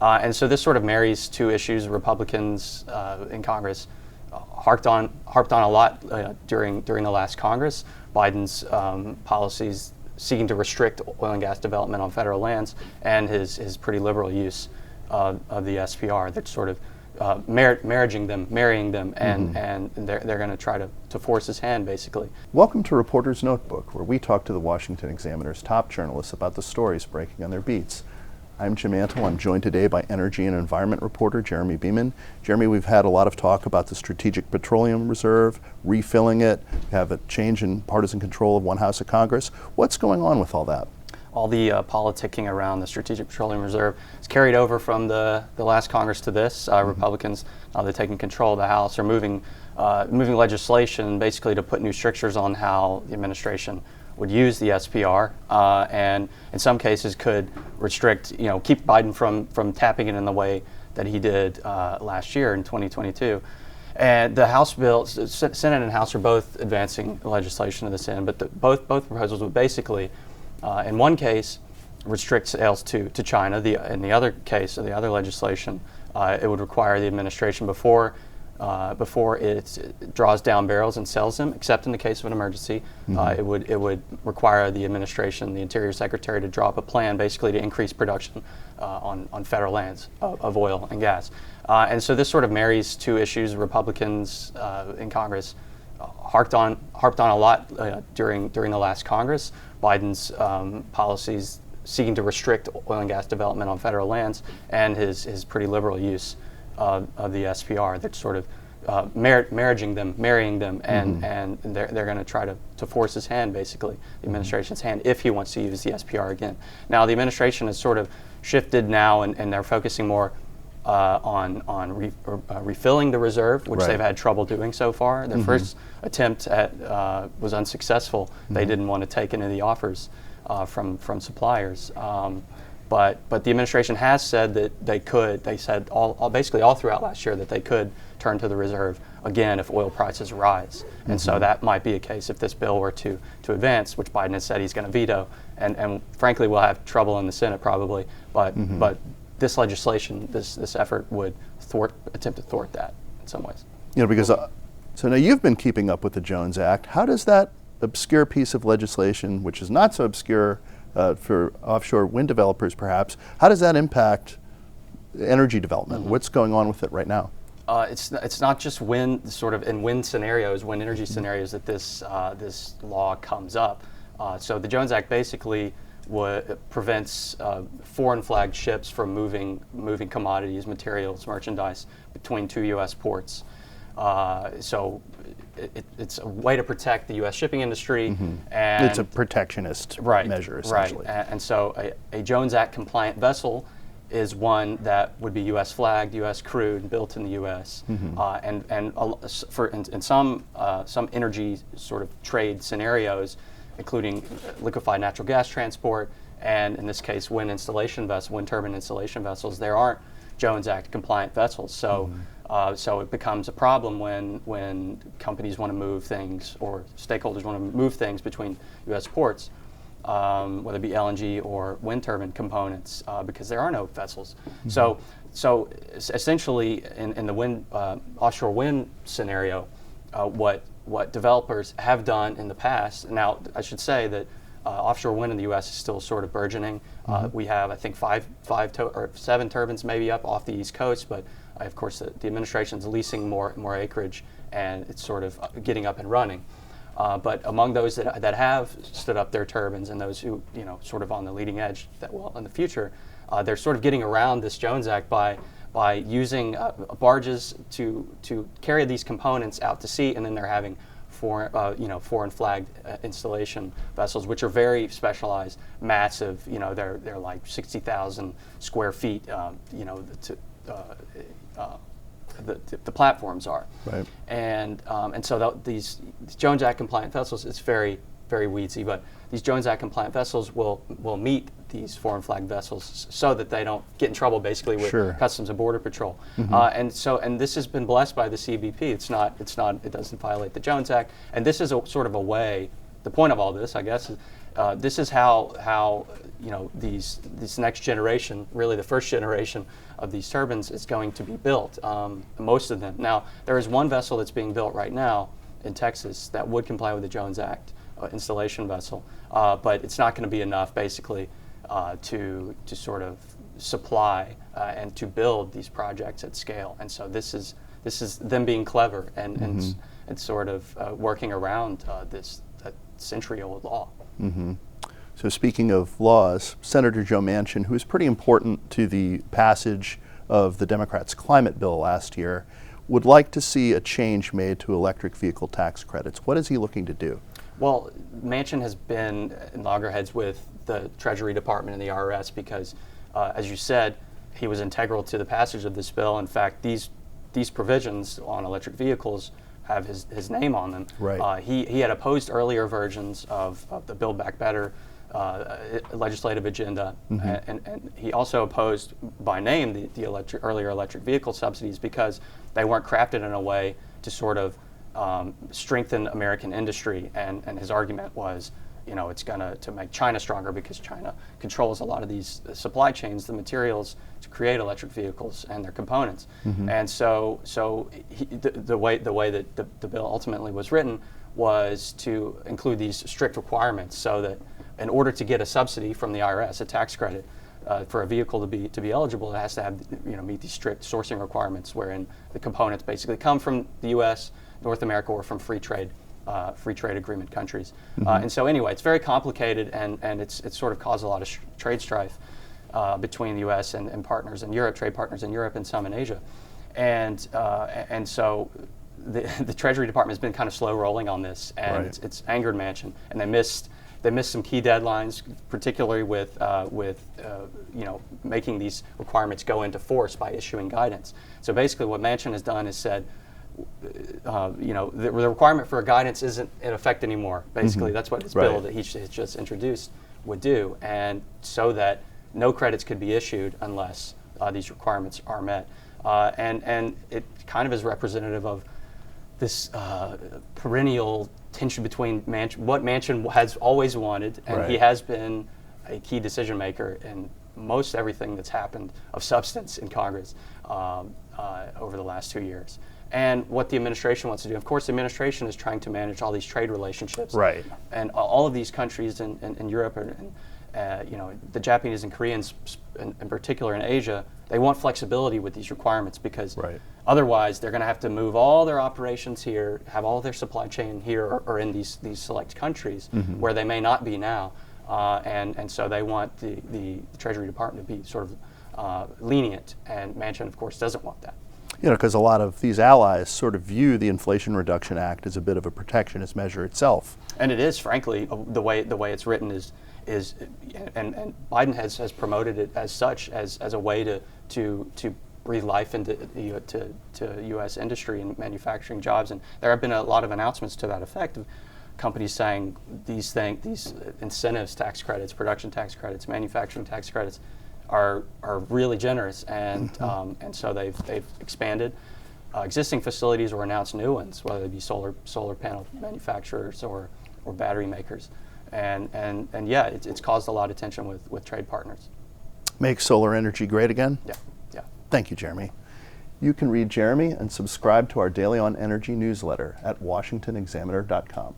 And so this sort of marries two issues Republicans in Congress harped on a lot during the last Congress. Biden's policies seeking to restrict oil and gas development on federal lands, and his pretty liberal use of the SPR that sort of marrying them, and they're going to try to force his hand, basically. Welcome to Reporter's Notebook, where we talk to the Washington Examiner's top journalists about the stories breaking on their beats. I'm Jim Antle. I'm joined today by energy and environment reporter Jeremy Beaman. Jeremy, we've had a lot of talk about the Strategic Petroleum Reserve, refilling it, have a change in partisan control of one house of Congress. What's going on with all that? All the politicking around the Strategic Petroleum Reserve is carried over from the last Congress to this. Republicans, now they're taking control of the House, are moving legislation basically to put new strictures on how the administration would use the SPR, and in some cases could restrict, keep Biden from tapping it in the way that he did last year in 2022. And the House bills, Senate and House are both advancing legislation to this end, but both proposals would basically, in one case, restrict sales to China. In the other case, of the other legislation, it would require the administration before it draws down barrels and sells them, except in the case of an emergency, it would require the administration, the Interior Secretary, to draw up a plan basically to increase production on federal lands of oil and gas. And so this sort of marries two issues Republicans in Congress harped on a lot during the last Congress. Biden's policies seeking to restrict oil and gas development on federal lands, and his pretty liberal use of the SPR that sort of marrying them, and they're going to try to force his hand, basically, the administration's hand, if he wants to use the SPR again. Now, the administration has sort of shifted now, and they're focusing more on refilling the reserve, which they've had trouble doing so far. Their first attempt was unsuccessful. They didn't want to take any of the offers from suppliers. But the administration has said that they could. They said basically all throughout last year that they could turn to the reserve again if oil prices rise. And so that might be a case if this bill were to advance, which Biden has said he's going to veto. And frankly, we'll have trouble in the Senate probably. But this legislation, this effort would attempt to thwart that in some ways. Because so now you've been keeping up with the Jones Act. How does that obscure piece of legislation, which is not so obscure for offshore wind developers perhaps, how does that impact energy development? What's going on with it right now? It's not just wind energy scenarios that this law comes up. So the Jones Act basically prevents foreign flagged ships from moving commodities, materials, merchandise between two U.S. ports. So it's a way to protect the U.S. shipping industry, and it's a protectionist measure, essentially. Right, and so a Jones Act compliant vessel is one that would be U.S. flagged, U.S. crewed, built in the U.S. In some energy sort of trade scenarios, including liquefied natural gas transport, and in this case, wind turbine installation vessels, there aren't Jones Act compliant vessels. So. So it becomes a problem when companies want to move things, or stakeholders want to move things between U.S. ports, whether it be LNG or wind turbine components, because there are no vessels. So essentially, in the offshore wind scenario, what developers have done in the past. Now, I should say that offshore wind in the U.S. is still sort of burgeoning. We have, I think, 7 turbines maybe up off the East Coast, but of course, the administration's leasing more acreage, and it's sort of getting up and running. But among those that have stood up their turbines, and those who sort of on the leading edge that will in the future, they're sort of getting around this Jones Act by using barges to carry these components out to sea, and then they're having foreign flagged installation vessels, which are very specialized, massive. They're like 60,000 square feet. The platforms are, and so these Jones Act compliant vessels, it's very, very weedsy, but these Jones Act compliant vessels will meet these foreign flagged vessels so that they don't get in trouble basically with Customs and Border Patrol. And this has been blessed by the CBP. It doesn't violate the Jones Act, and this is a sort of a way. The point of all this, I guess, this is how this next generation, really the first generation of these turbines, is going to be built. Most of them. Now, there is one vessel that's being built right now in Texas that would comply with the Jones Act, installation vessel, but it's not going to be enough, basically, to sort of supply and to build these projects at scale. And so this is them being clever and sort of working around this century-old law. Mm-hmm. So speaking of laws, Senator Joe Manchin, who was pretty important to the passage of the Democrats' climate bill last year, would like to see a change made to electric vehicle tax credits. What is he looking to do? Well, Manchin has been in loggerheads with the Treasury Department and the IRS because, as you said, he was integral to the passage of this bill. In fact, these provisions on electric vehicles have his name on them. Right. He had opposed earlier versions of the Build Back Better legislative agenda, and he also opposed by name the earlier electric vehicle subsidies because they weren't crafted in a way to sort of strengthen American industry. And his argument was, it's going to make China stronger because China controls a lot of these supply chains, the materials to create electric vehicles and their components. And so the way that the bill ultimately was written was to include these strict requirements so that in order to get a subsidy from the IRS, a tax credit, for a vehicle to be eligible, it has to have meet these strict sourcing requirements, wherein the components basically come from the U.S., North America, or from free trade agreement countries. And so anyway, it's very complicated, and it's sort of caused a lot of trade strife between the U.S. and partners in Europe, trade partners in Europe, and some in Asia, and so the Treasury Department has been kind of slow rolling on this, and Right. it's angered Manchin, and they missed some key deadlines, particularly with making these requirements go into force by issuing guidance. So basically, what Manchin has done is said, the requirement for a guidance isn't in effect anymore. Basically, that's what his bill that he just introduced would do, and so that no credits could be issued unless these requirements are met. And it kind of is representative of this perennial tension between what Manchin has always wanted, and he has been a key decision maker in most everything that's happened of substance in Congress over the last 2 years. And what the administration wants to do, of course, the administration is trying to manage all these trade relationships. Right. And all of these countries in Europe, and the Japanese and Koreans in particular in Asia, they want flexibility with these requirements because otherwise they're going to have to move all their operations here, have all their supply chain here or in these select countries where they may not be now. And so they want the Treasury Department to be sort of lenient, and Manchin, of course, doesn't want that. Because a lot of these allies sort of view the Inflation Reduction Act as a bit of a protectionist measure itself. And it is, frankly, the way it's written is and Biden has promoted it as such, as a way to breathe life into to U.S. industry and manufacturing jobs. And there have been a lot of announcements to that effect of companies saying these incentives, tax credits, production tax credits, manufacturing tax credits are really generous, and so they've expanded existing facilities or announced new ones, whether they be solar panel manufacturers or battery makers, and yeah, it's caused a lot of tension with trade partners. Make solar energy great again? Yeah. Thank you, Jeremy. You can read Jeremy and subscribe to our Daily on Energy newsletter at washingtonexaminer.com.